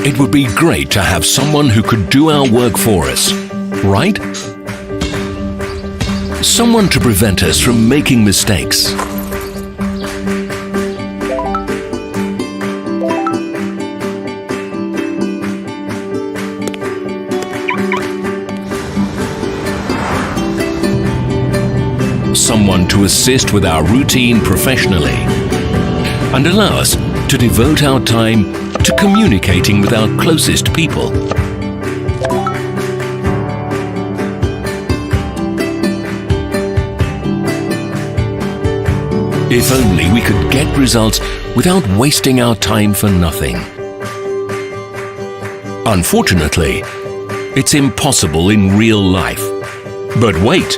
It would be great to have someone who could do our work for us, right? Someone to prevent us from making mistakes. Someone to assist with our routine professionally and allow us to devote our time to communicating with our closest people. If only we could get results without wasting our time for nothing. Unfortunately, it's impossible in real life. But wait,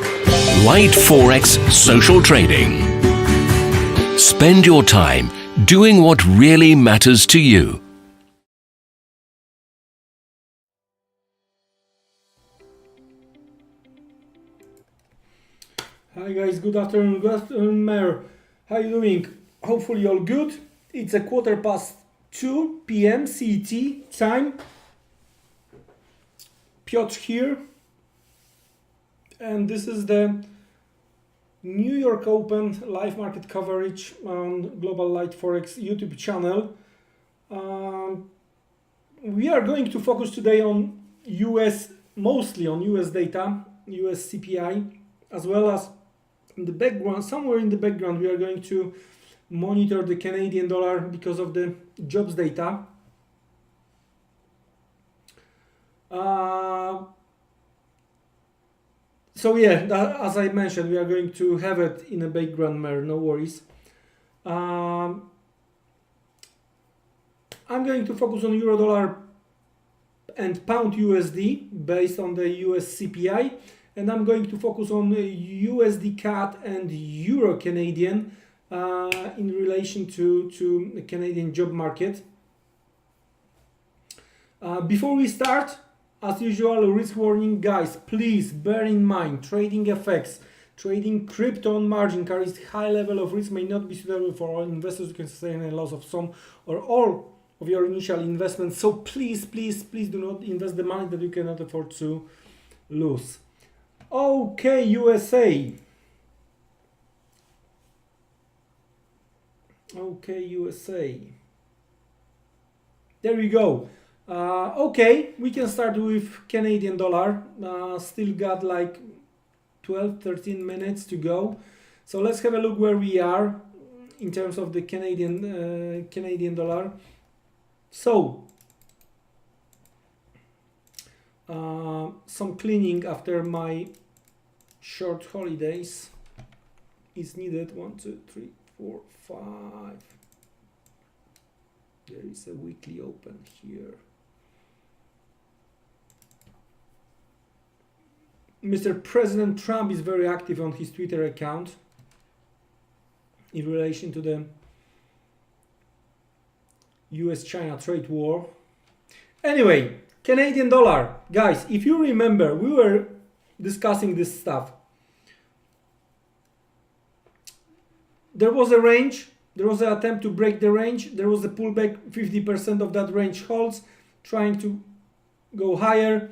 Liteforex social trading. Spend your time doing what really matters to you. Hi guys, good afternoon, Mayor. How you doing? Hopefully all good. It's a 2:15 p.m. CET time. Piotr here. And this is the New York Open live market coverage on Global Liteforex YouTube channel. We are going to focus today on mostly on US data, US CPI, as well as in the background, somewhere in the background, we are going to monitor the Canadian dollar because of the jobs data. So yeah, as I mentioned, we are going to have it in the background, no worries. I'm going to focus on euro dollar and pound USD based on the US CPI, and I'm going to focus on USD CAD and Euro Canadian in relation to the Canadian job market. Before we start, as usual, risk warning, guys, please bear in mind trading FX, trading crypto on margin carries high level of risk, may not be suitable for all investors who can sustain a loss of some or all of your initial investment. So please do not invest the money that you cannot afford to lose. Okay, USA. Okay, USA. There we go. Okay, we can start with Canadian dollar. Still got like 12-13 minutes to go. So let's have a look where we are in terms of the Canadian dollar. So some cleaning after my short holidays is needed. 1, 2, 3, 4, 5. There is a weekly open here. Mr. President Trump is very active on his Twitter account in relation to the US-China trade war. Anyway, Canadian dollar. Guys, if you remember, we were discussing this stuff. There was a range. There was an attempt to break the range. There was a pullback. 50% of that range holds, trying to go higher.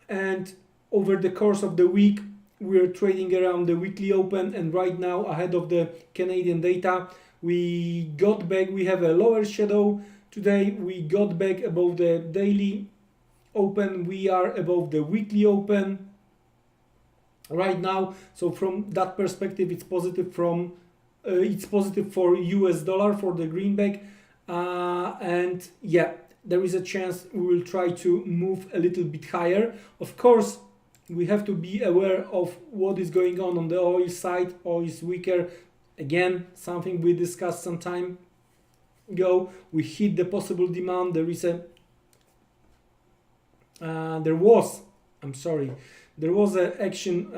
And over the course of the week, we're trading around the weekly open. And right now, ahead of the Canadian data, we got back. We have a lower shadow today. We got back above the daily open. We are above the weekly open right now. So from that perspective, it's positive from it's positive for US dollar, for the greenback, and yeah, there is a chance we will try to move a little bit higher. Of course, we have to be aware of what is going on the oil side. Oil is weaker. Again, something we discussed some time ago. We hit the possible demand. There is a there was an action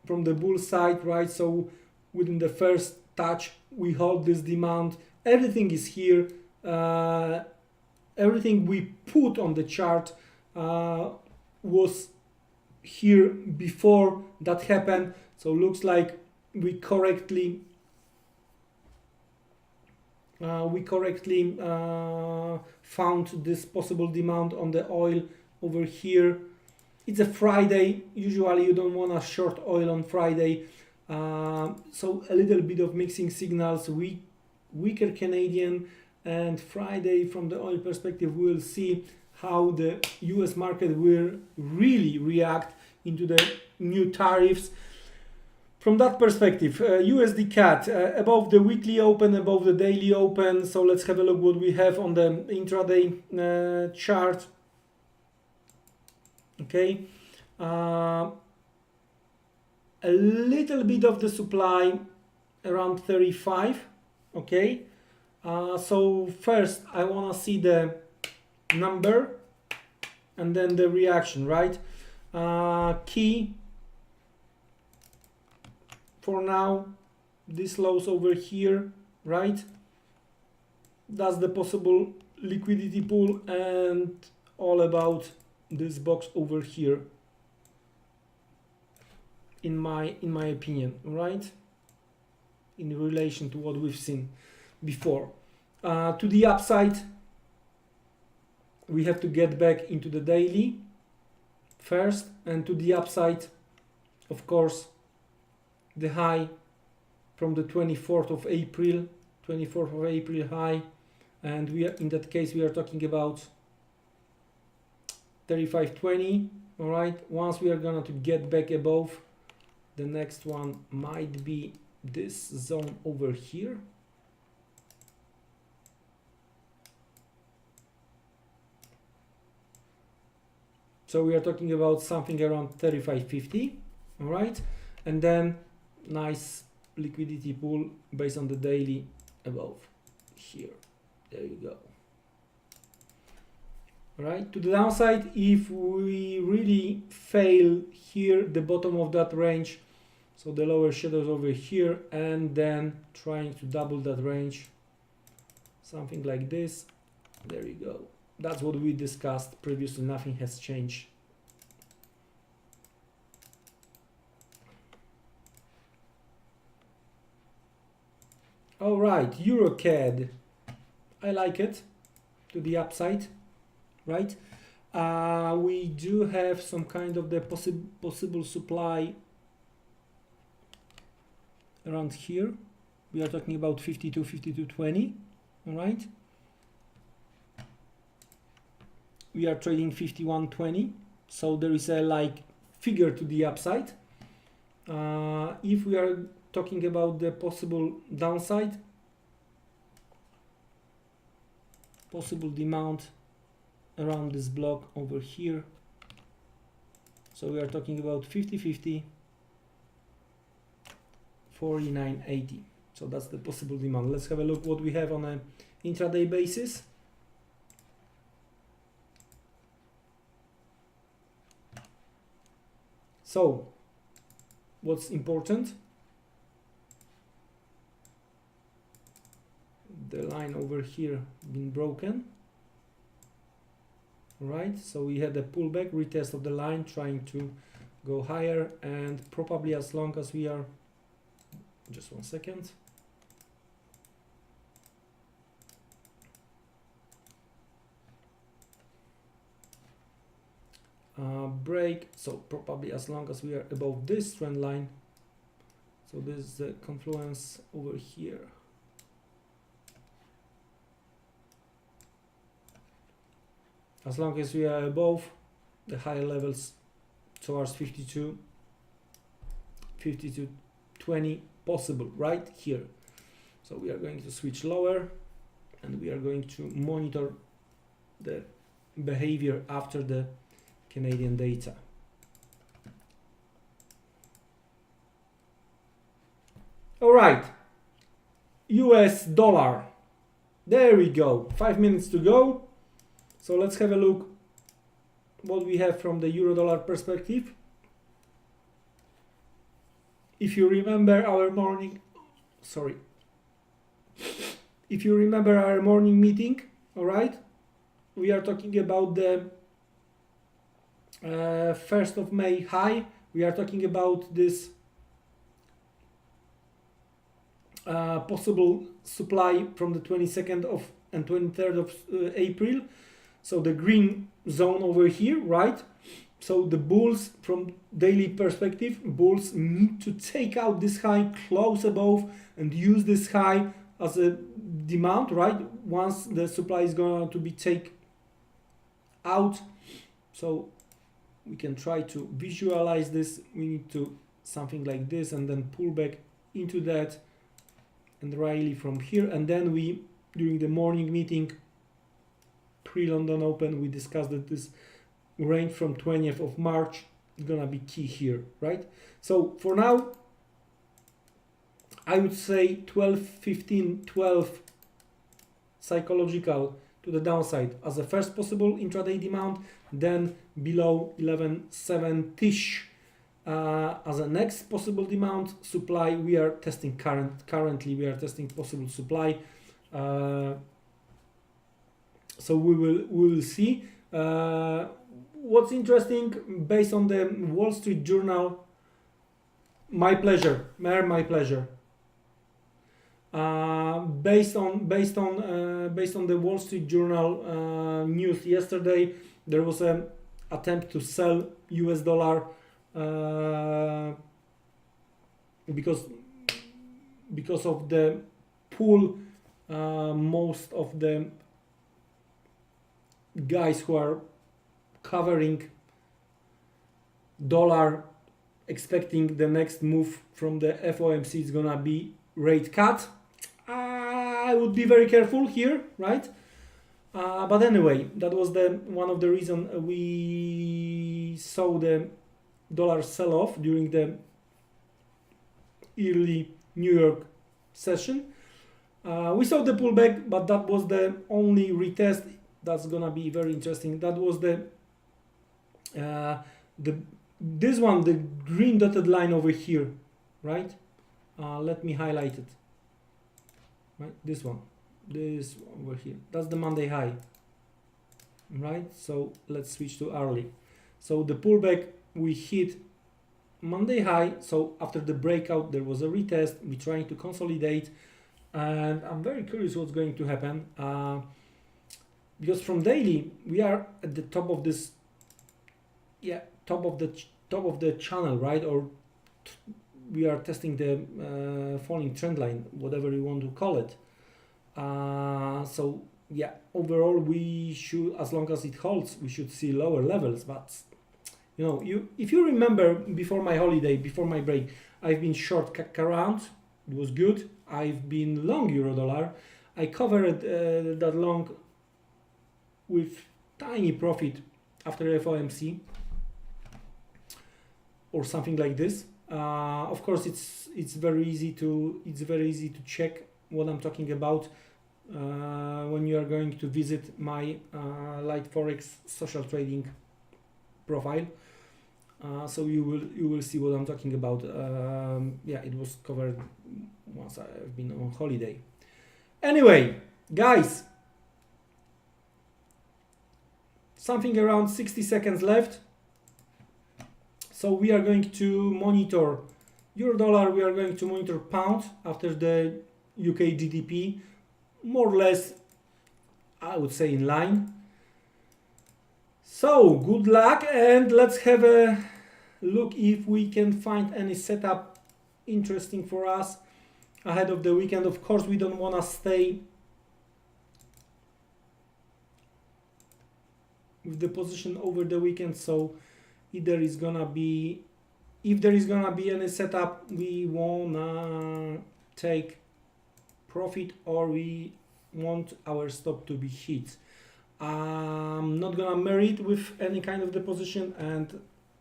from the bull side, right? So within the first touch, we hold this demand. Everything is here. Everything we put on the chart was here before that happened. So looks like we correctly we correctly found this possible demand on the oil over here. It's a Friday. Usually you don't want to short oil on Friday. So a little bit of mixing signals, weaker Canadian, and Friday from the oil perspective we'll see how the US market will really react into the new tariffs. From that perspective, USD CAD above the weekly open, above the daily open. So let's have a look what we have on the intraday chart. Okay, a little bit of the supply around 35. Okay, so first I want to see the number and then the reaction, right? Key for now, this lows over here, right? That's the possible liquidity pool, and all about this box over here, in my opinion, right? In relation to what we've seen before. To the upside, we have to get back into the daily first, and to the upside, of course, the high from the 24th of April high, and we are, in that case we are talking about 35.20. all right, once we are gonna to get back above, the next one might be this zone over here. So we are talking about something around 35.50, all right, and then nice liquidity pool based on the daily above here. There you go. All right, to the downside, if we really fail here, the bottom of that range, so the lower shadows over here, and then trying to double that range, something like this. There you go. That's what we discussed previously. Nothing has changed. All right, EURUSD, I like it to the upside, right? We do have some kind of the possible supply around here. We are talking about 52.20, all right? We are trading 51.20, so there is a like figure to the upside. If we are talking about the possible downside, possible demand around this block over here, so we are talking about 50.50, 49.80. So that's the possible demand. Let's have a look what we have on an intraday basis. So what's important? The line over here been broken, right? So we had a pullback, retest of the line, trying to go higher, and probably as long as we are, just 1 second. Break, so probably as long as we are above this trend line, so this is the confluence over here. As long as we are above the higher levels towards 52.20 possible right here. So we are going to switch lower, and we are going to monitor the behavior after the Canadian data. All right, US dollar. There we go. 5 minutes to go. So let's have a look what we have from the euro dollar perspective. If you remember our morning, if you remember our morning meeting, all right, we are talking about the 1st of May high. We are talking about this possible supply from the 22nd of and 23rd of April. So the green zone over here, right? So the bulls, from daily perspective, bulls need to take out this high, close above, and use this high as a demand, right? Once the supply is going to be taken out. So we can try to visualize this. We need to something like this and then pull back into that and rally from here. And then we, during the morning meeting, pre-London Open, we discussed that this range from 20th of March is gonna be key here, right? So for now, I would say 12, 15, 12 psychological to the downside as a first possible intraday demand, then below 11.7-ish as a next possible demand. Supply, we are testing currently we are testing possible supply, so we will see. What's interesting, based on the Wall Street Journal, my pleasure. Based on the Wall Street Journal news yesterday, there was an attempt to sell US dollar because of the pool. Most of the guys who are covering dollar, expecting the next move from the FOMC is gonna be rate cut. I would be very careful here, right? But anyway, that was one of the reasons we saw the dollar sell-off during the early New York session. We saw the pullback, but that was the only retest. That's gonna be very interesting. That was this one, the green dotted line over here, right? Let me highlight it. Right, this one over here. That's the Monday high, right? So let's switch to hourly. So the pullback, we hit Monday high. So after the breakout, there was a retest. We're trying to consolidate, and I'm very curious what's going to happen. Because from daily we are at the top of this, top of the channel, right? Or we are testing the falling trend line, whatever you want to call it. So yeah, overall we should, as long as it holds, we should see lower levels. But you know, if you remember, before my holiday, before my break, I've been short CAC around. It was good. I've been long euro dollar. I covered that long with tiny profit after FOMC or something like this. Of course, it's very easy to check what I'm talking about when you are going to visit my Liteforex social trading profile. So you will see what I'm talking about. Yeah, it was covered once I've been on holiday. Anyway, guys, something around 60 seconds left. So we are going to monitor euro dollar, we are going to monitor pound after the UK GDP, more or less, I would say, in line. So good luck, and let's have a look if we can find any setup interesting for us ahead of the weekend. Of course, we don't want to stay with the position over the weekend, so if there is gonna be any setup, we wanna take profit, or we want our stop to be hit. I'm not gonna marry it with any kind of the position. And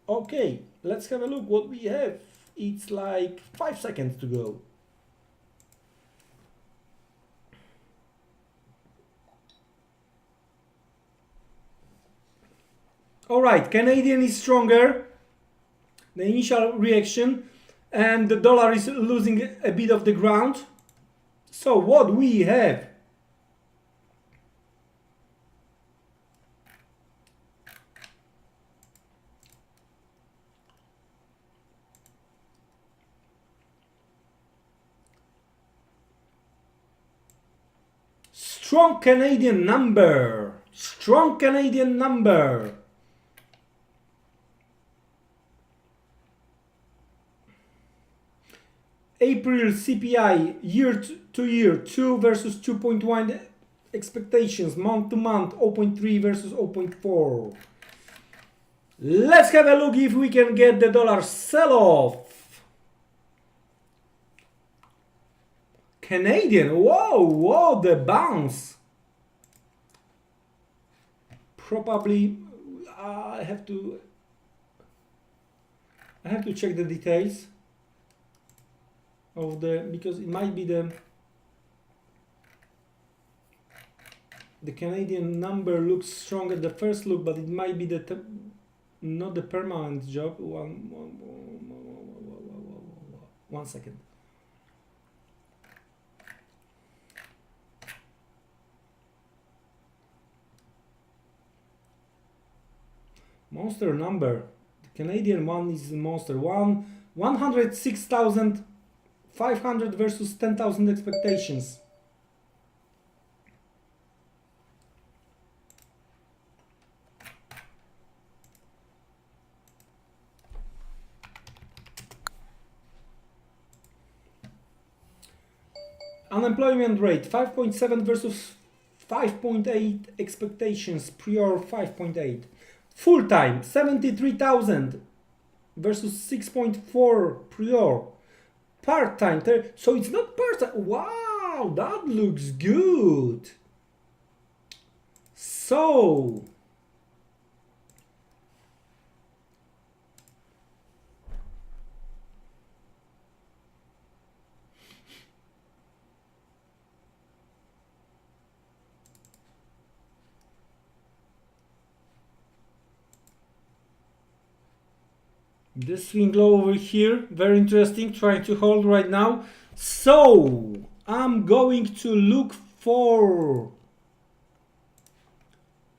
okay, let's have a look what we have. It's like 5 seconds to go. All right, Canadian is stronger, the initial reaction, and the dollar is losing a bit of the ground. So what we have? Strong Canadian number. Strong Canadian number. April CPI year to year 2 versus 2.1 expectations, month to month 0.3 versus 0.4. Let's have a look if we can get the dollar sell-off. Canadian, whoa, the bounce. Probably I have to check the details of the, because it might be the Canadian number looks strong at the first look, but it might be the not the permanent job. One second. Monster number. The Canadian one is the monster. 106,500 versus 10,000 expectations. Unemployment rate 5.7 versus 5.8 expectations, prior 5.8. Full time 73,000 versus 6.4 prior. Part time, so it's not part time. Wow, that looks good. So this swing low over here, very interesting, trying to hold right now. So I'm going to look for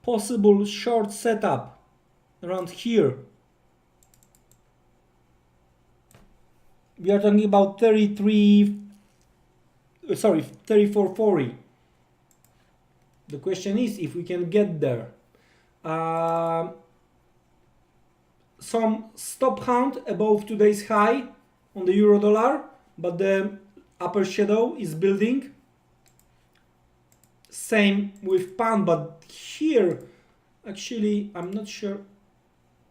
possible short setup around here. We are talking about 34.40. The question is if we can get there. Some stop count above today's high on the euro dollar, but the upper shadow is building. Same with pound, but here actually I'm not sure.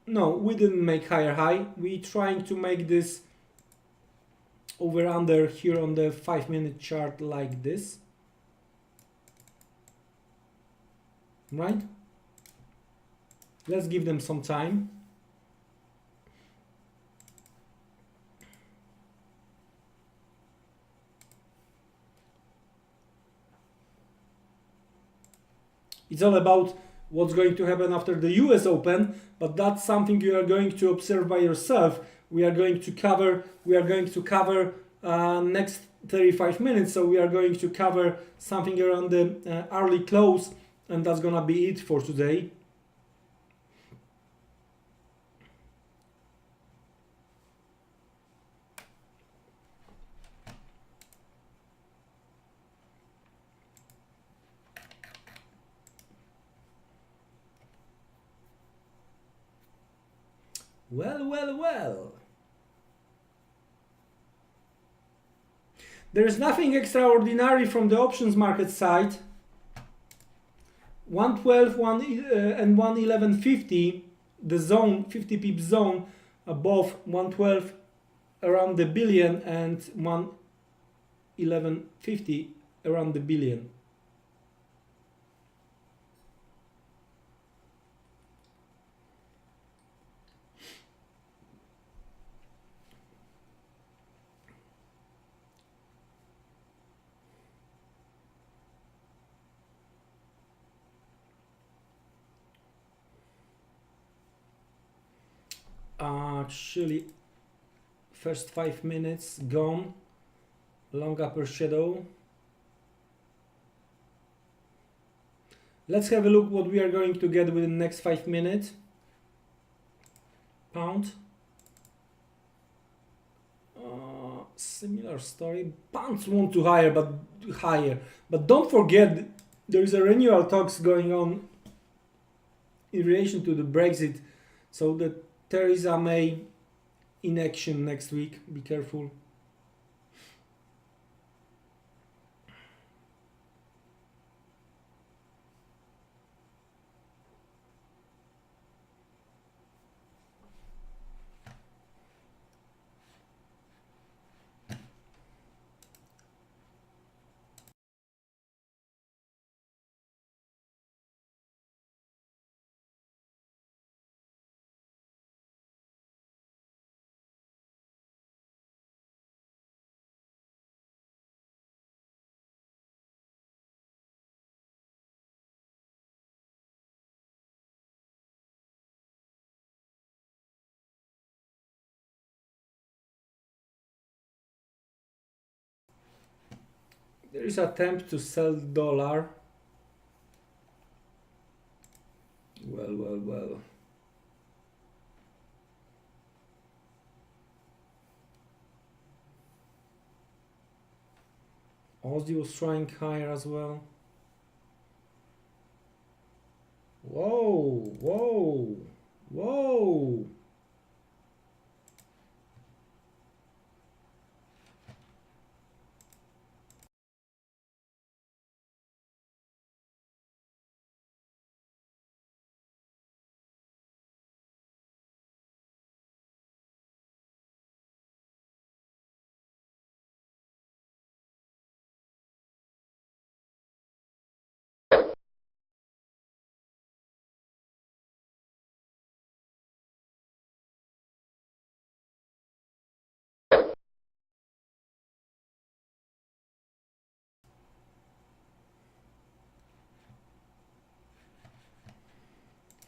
No, we didn't make higher high. We trying to make this over under here on the 5-minute chart like this, right? Let's give them some time. It's all about what's going to happen after the US Open, but that's something you are going to observe by yourself. We are going to cover next 35 minutes, so we are going to cover something around the early close, and that's gonna be it for today. Well. There is nothing extraordinary from the options market side. 112 and 111.50, the zone, 50 pip zone above 112 around the billion and 111.50 around the billion. Actually, first 5 minutes gone. Long upper shadow. Let's have a look what we are going to get within the next 5 minutes. Pound. Similar story. Pounds want to higher, but don't forget there is a renewal talks going on in relation to the Brexit, so that Theresa May in action next week. Be careful. There is attempt to sell dollar. Well. Aussie was trying higher as well. Whoa.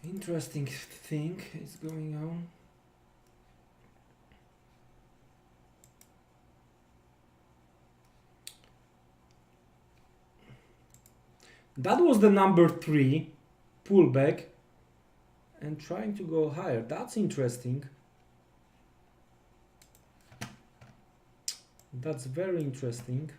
Interesting thing is going on. That was the number 3 pullback and trying to go higher. That's interesting. That's very interesting.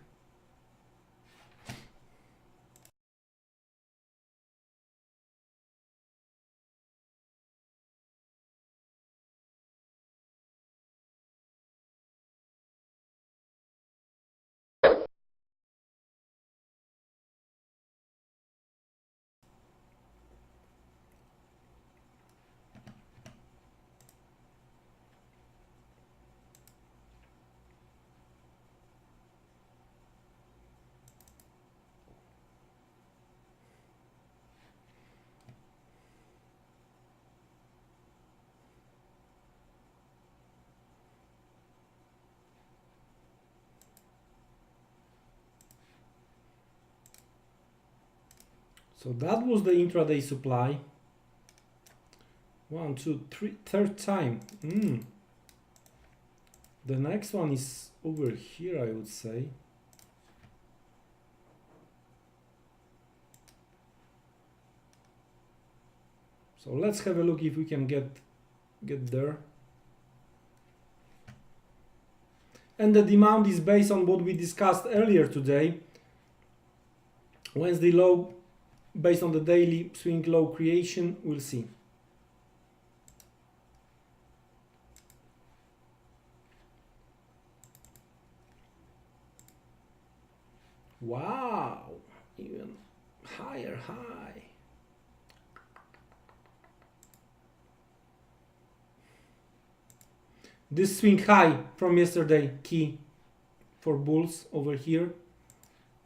So that was the intraday supply. 1, 2, 3, third time. The next one is over here, I would say. So let's have a look if we can get there. And the demand is based on what we discussed earlier today. Wednesday low, based on the daily swing low creation, we'll see. Wow, even higher high. This swing high from yesterday, key for bulls over here.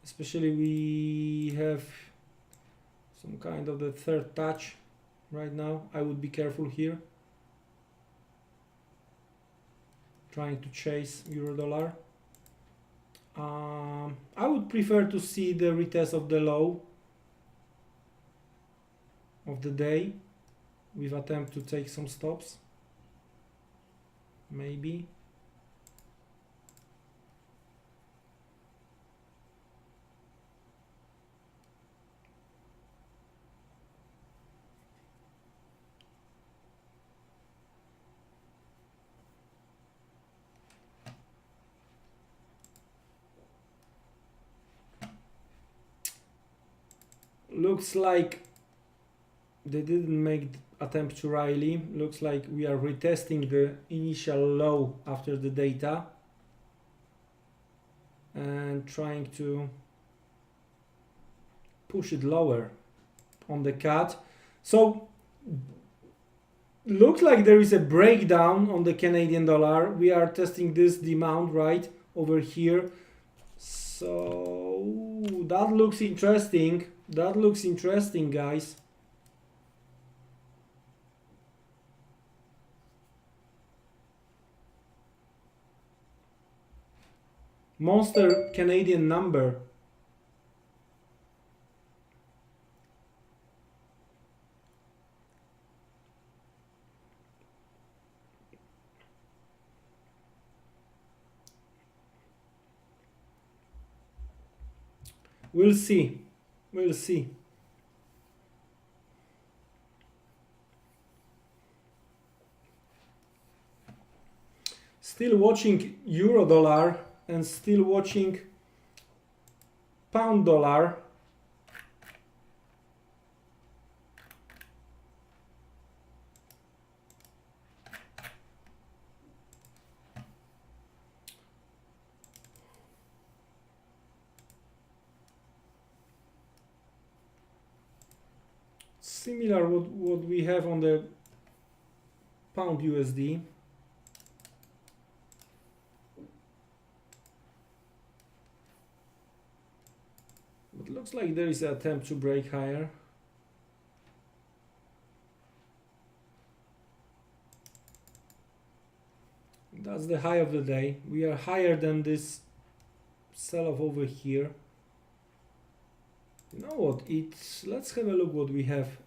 Especially we have some kind of the third touch right now. I would be careful here. Trying to chase euro dollar. I would prefer to see the retest of the low of the day with attempt to take some stops. Maybe. looks like they didn't make attempt to rally. Looks like we are retesting the initial low after the data and trying to push it lower on the cut. So looks like there is a breakdown on the Canadian dollar. We are testing this demand right over here. So that looks interesting. That looks interesting, guys. Monster Canadian number. We'll see. We'll see. Still watching euro dollar and still watching pound dollar. Similar what we have on the pound USD. But looks like there is an attempt to break higher. That's the high of the day. We are higher than this sell-off over here. You know what? Let's have a look what we have.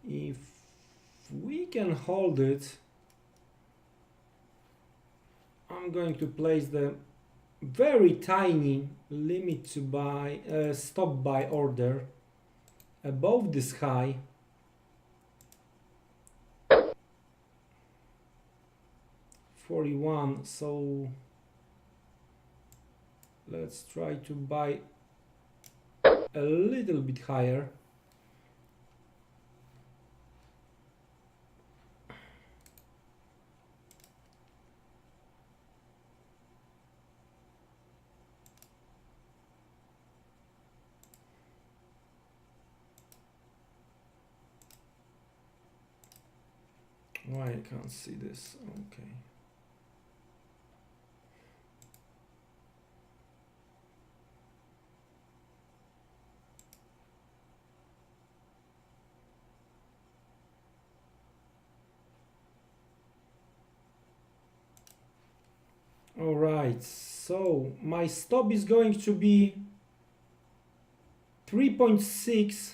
If we can hold it, I'm going to place the very tiny limit to buy, stop buy order above this high. $41. So let's try to buy a little bit higher. Why I can't see this? Okay. All right, so my stop is going to be 3.6.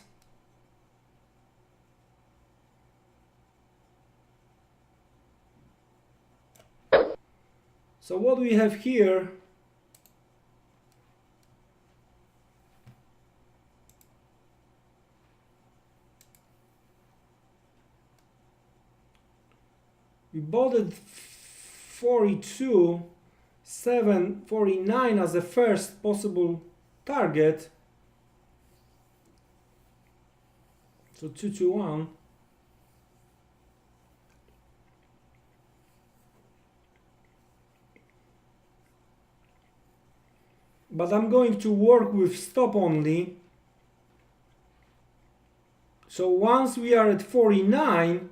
So what we have here, we bought it 42, 749 as a first possible target. So 221. But I'm going to work with stop only. So once we are at 49,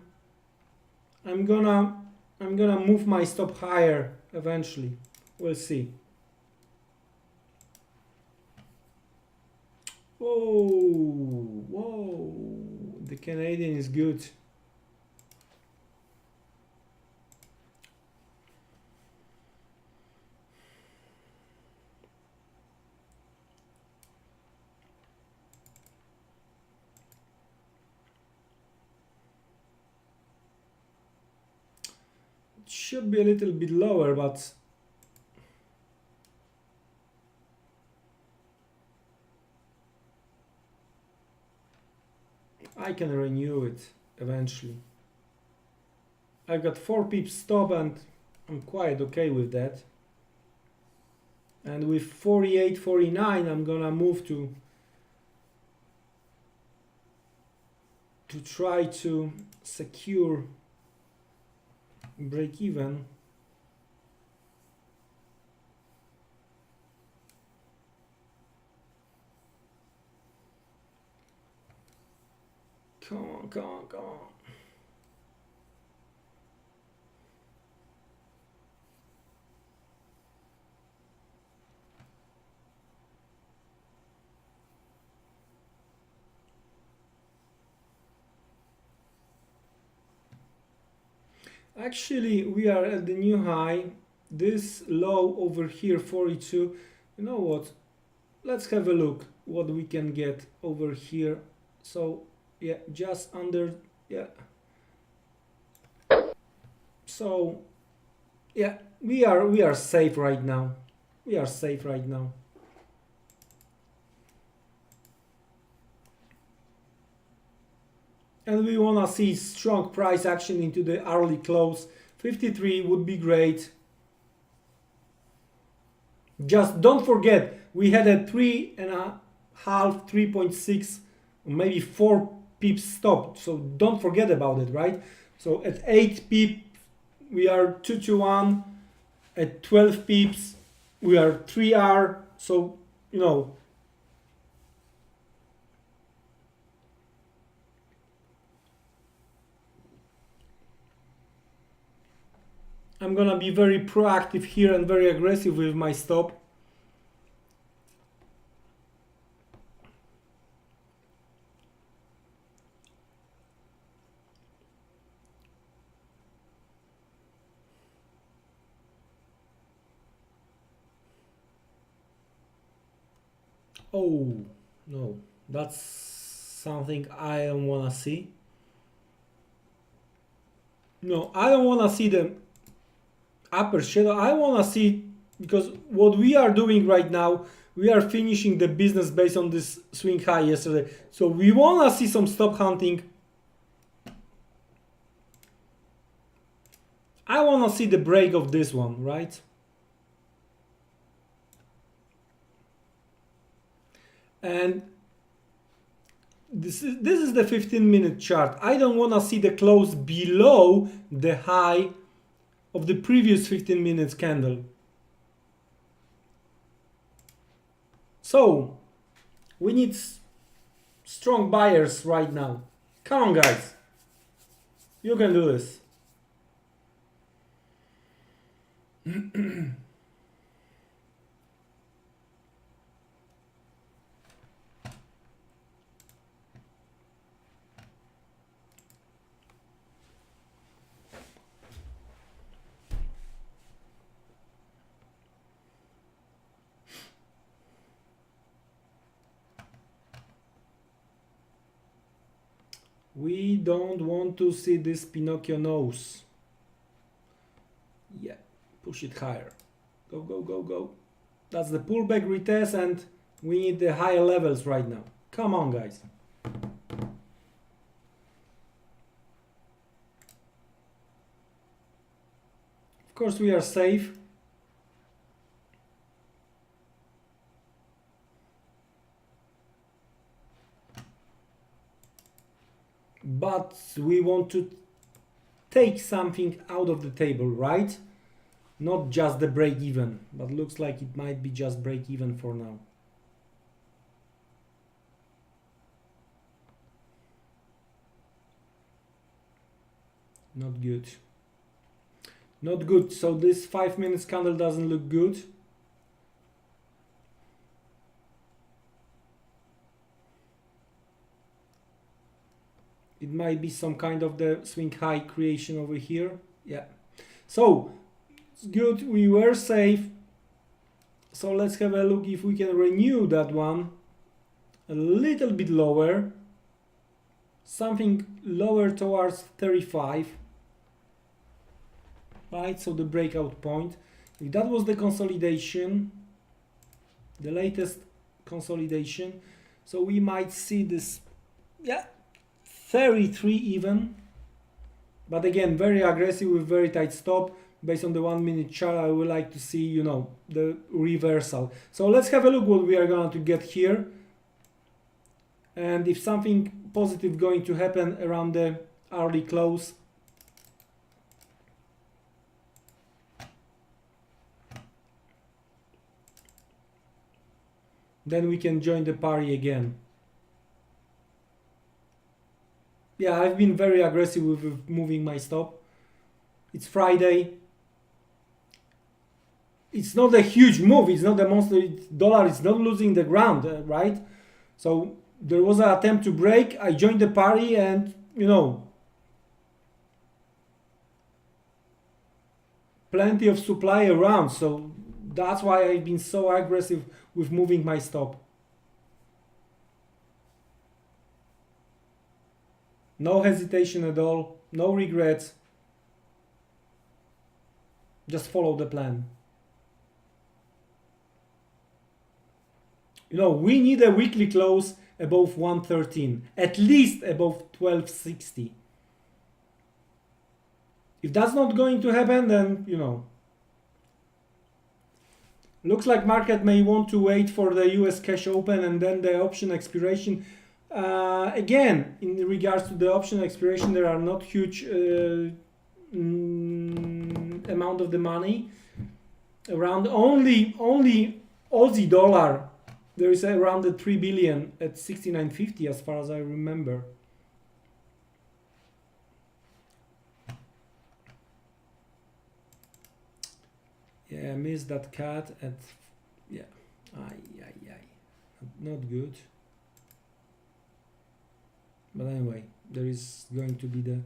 I'm gonna move my stop higher eventually. We'll see. Whoa, the Canadian is good. Should be a little bit lower, but I can renew it eventually. I've got 4 pips stop and I'm quite okay with that. And with 48, 49, I'm gonna move to try to secure break even. Come on, come on, come on. Actually, we are at the new high. This low over here, 42. You know what? Let's have a look what we can get over here. So yeah, just under, yeah. So yeah, we are safe right now. We are safe right now. And we want to see strong price action into the hourly close. 53 would be great. Just don't forget, we had a 3.5, 3.6, maybe 4 pips stop. So don't forget about it, right? So at 8 pips, we are 2 to 1. At 12 pips, we are 3R. So, you know, I'm gonna be very proactive here and very aggressive with my stop. Oh no, that's something I don't wanna see. No, I don't wanna see the upper shadow. I want to see, because what we are doing right now, we are finishing the business based on this swing high yesterday. So we want to see some stop hunting. I want to see the break of this one, right? And this is the 15-minute chart. I don't want to see the close below the high of the previous 15 minutes candle. So we need strong buyers right now. Come on, guys. You can do this. We don't want to see this Pinocchio nose. Yeah, push it higher. Go, go, go, go. That's the pullback retest, and we need the higher levels right now. Come on, guys. Of course, we are safe. But we want to take something out of the table, right? Not just the break even, but looks like it might be just break even for now. Not good. Not good. So this 5 minutes candle doesn't look good. It might be some kind of the swing high creation over here. Yeah. So it's good. We were safe. So let's have a look if we can renew that one a little bit lower. Something lower towards 35. Right, so the breakout point. If that was the consolidation, the latest consolidation, so we might see this, yeah, 33 even. But again, very aggressive with very tight stop. Based on the 1 minute chart, I would like to see, you know, the reversal. So let's have a look what we are going to get here. And if something positive going to happen around the early close, then we can join the party again. Yeah, I've been very aggressive with moving my stop. It's Friday. It's not a huge move. It's not the monster. Dollar is not losing the ground, right? So there was an attempt to break. I joined the party, and you know, plenty of supply around. So that's why I've been so aggressive with moving my stop. No hesitation at all. No regrets. Just follow the plan. You know, we need a weekly close above 113, at least above 1260. If that's not going to happen, then, you know, looks like market may want to wait for the US cash open and then the option expiration. Again, in regards to the option expiration, there are not huge amount of the money around. Only Aussie dollar. There is around the 3 billion at 69.50 as far as I remember. Yeah, I missed that cut at, yeah, not good. But anyway, there is going to be the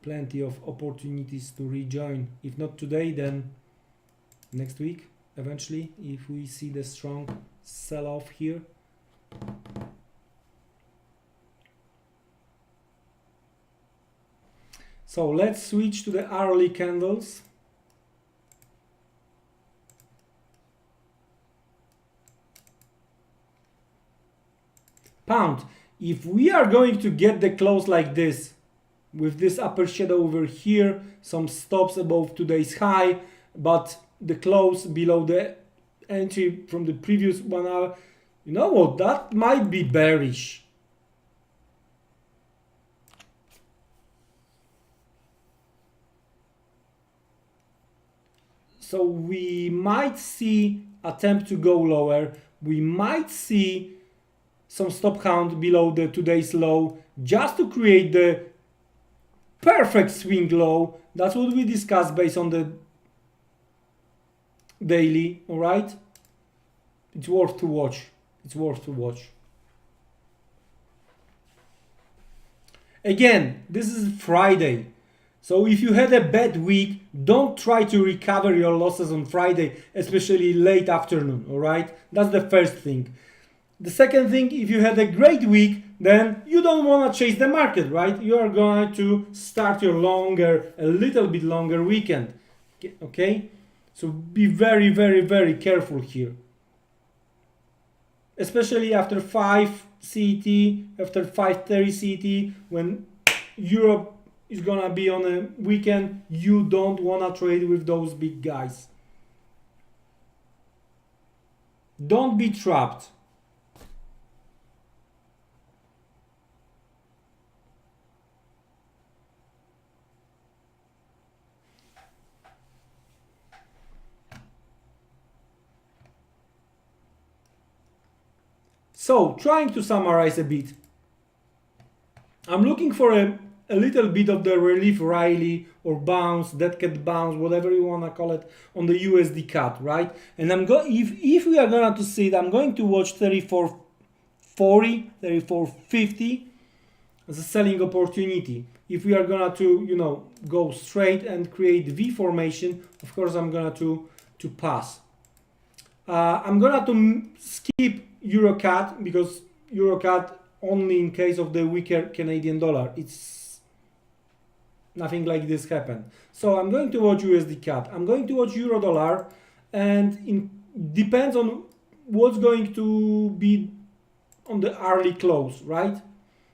plenty of opportunities to rejoin. If not today, then next week, eventually, if we see the strong sell-off here. So let's switch to the hourly candles. Pound. If we are going to get the close like this, with this upper shadow over here, some stops above today's high, but the close below the entry from the previous 1 hour, you know what, that might be bearish. So we might see attempt to go lower. We might see some stop count below the today's low just to create the perfect swing low. That's what we discussed based on the daily. All right, it's worth to watch. It's worth to watch. Again, this is Friday, so if you had a bad week, don't try to recover your losses on Friday, especially late afternoon. All right, that's the first thing. The second thing, if you had a great week, then you don't want to chase the market, right? You are going to start your a little bit longer weekend. Okay? So be very, very, very careful here. Especially after 5 CET, after 5:30 CET, when Europe is going to be on a weekend, you don't want to trade with those big guys. Don't be trapped. So, trying to summarize a bit, I'm looking for a little bit of the relief rally or bounce, dead cat bounce, whatever you want to call it, on the USD cut, right? And if we are going to see it, I'm going to watch 34.40, 34.50 as a selling opportunity. If we are going to, you know, go straight and create V formation, of course I'm going to pass. I'm going to skip EURUCAD because EURUCAD only in case of the weaker Canadian dollar. It's nothing like this happened. So I'm going to watch USD CAD. I'm going to watch Euro dollar, and depends on what's going to be on the early close, right?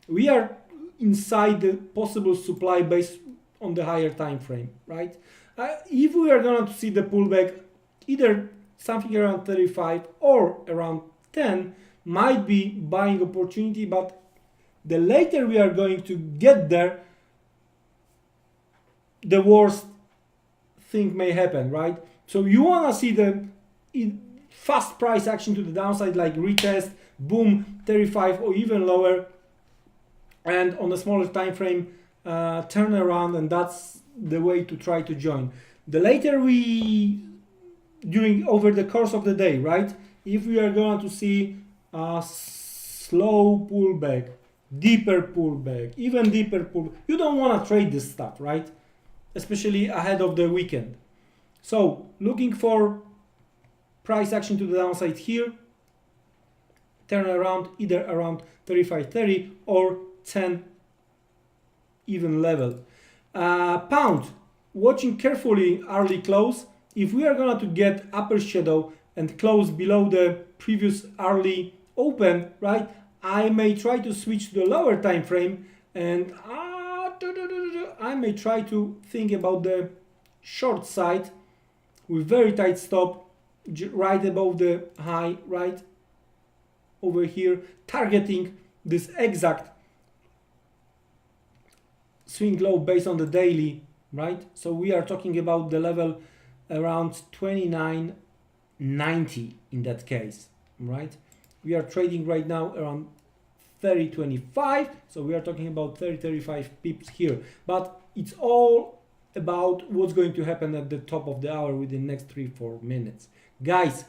We are inside the possible supply based on the higher time frame, right? If we are going to see the pullback, either something around 35 or around 10 might be buying opportunity, but the later we are going to get there, the worst thing may happen, right? So you want to see the fast price action to the downside, like retest, boom, 35 or even lower, and on a smaller time frame, turn around, and that's the way to try to join. The later during over the course of the day, right? If we are going to see a slow pullback, deeper pullback, even deeper pullback, you don't want to trade this stuff, right? Especially ahead of the weekend. So looking for price action to the downside here, turn around either around 35.30 or 10 even level. Pound, watching carefully early close. If we are going to get upper shadow and close below the previous early open, right, I may try to switch to the lower time frame, and I may try to think about the short side with very tight stop right above the high, right over here, targeting this exact swing low based on the daily, right? So we are talking about the level around 29.90 in that case, right? We are trading right now around 30.25, so we are talking about 30-35 pips here, but it's all about what's going to happen at the top of the hour within the next 3-4 minutes. Guys,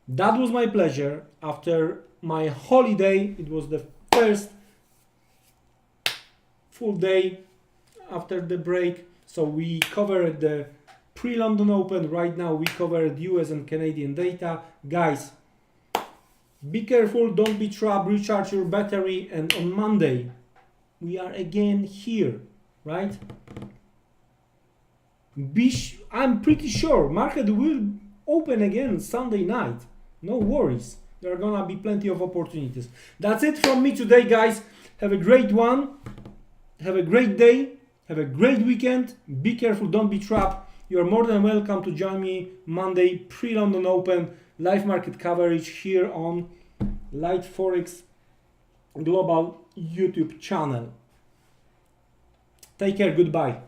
that was my pleasure. After my holiday, it was the first full day after the break, so we covered the pre-London Open. Right now we covered US and Canadian data. Guys, be careful, don't be trapped, recharge your battery, and on Monday we are again here, right? I'm pretty sure market will open again Sunday night. No worries, there are gonna be plenty of opportunities. That's it from me today, guys. Have a great one, have a great day, have a great weekend. Be careful, don't be trapped. You are more than welcome to join me Monday, pre-London Open, live market coverage here on Liteforex Global YouTube channel. Take care, goodbye.